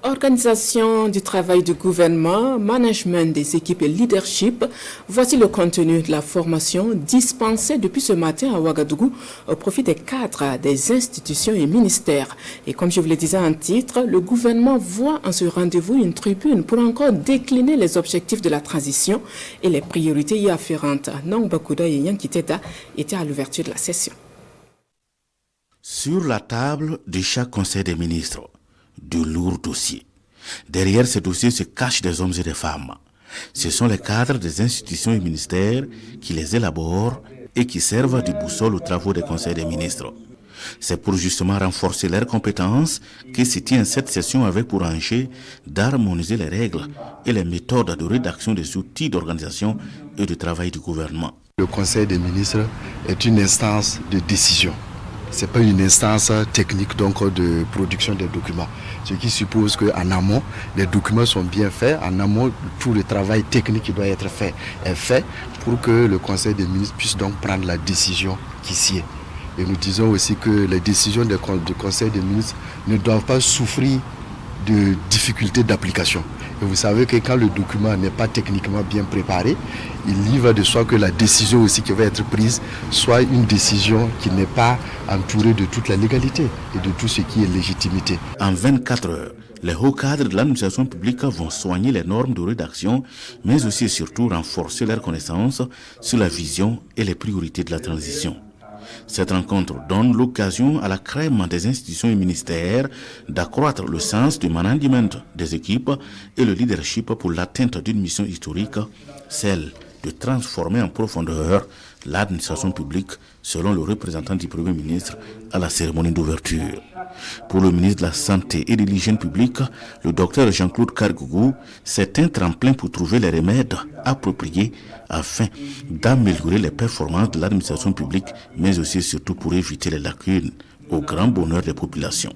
Organisation du travail du gouvernement, management des équipes et leadership, voici le contenu de la formation dispensée depuis ce matin à Ouagadougou au profit des cadres des institutions et ministères. Et comme je vous le disais en titre, le gouvernement voit en ce rendez-vous une tribune pour encore décliner les objectifs de la transition et les priorités y afférentes. Nong Bakouda et Yann Kiteta étaient à l'ouverture de la session. Sur la table de chaque conseil des ministres, de lourds dossiers. Derrière ces dossiers se cachent des hommes et des femmes. Ce sont les cadres des institutions et ministères qui les élaborent et qui servent de boussole aux travaux des conseils des ministres. C'est pour justement renforcer leurs compétences que se tient cette session avec pour enjeu d'harmoniser les règles et les méthodes de rédaction des outils d'organisation et de travail du gouvernement. Le conseil des ministres est une instance de décision. Ce n'est pas une instance technique donc de production des documents. Ce qui suppose qu'en amont, les documents sont bien faits. En amont, tout le travail technique qui doit être fait est fait pour que le Conseil des ministres puisse donc prendre la décision qui sied. Et nous disons aussi que les décisions du Conseil des ministres ne doivent pas souffrir de difficultés d'application. Et vous savez que quand le document n'est pas techniquement bien préparé, il y va de soi que la décision aussi qui va être prise soit une décision qui n'est pas entourée de toute la légalité et de tout ce qui est légitimité. En 24 heures, les hauts cadres de l'administration publique vont soigner les normes de rédaction, mais aussi et surtout renforcer leurs connaissances sur la vision et les priorités de la transition. Cette rencontre donne l'occasion à la crème des institutions et ministères d'accroître le sens du management des équipes et le leadership pour l'atteinte d'une mission historique, celle de transformer en profondeur l'administration publique, selon le représentant du Premier ministre à la cérémonie d'ouverture. Pour le ministre de la Santé et de l'Hygiène publique, le docteur Jean-Claude Kargougou, c'est un tremplin pour trouver les remèdes appropriés afin d'améliorer les performances de l'administration publique, mais aussi et surtout pour éviter les lacunes au grand bonheur des populations.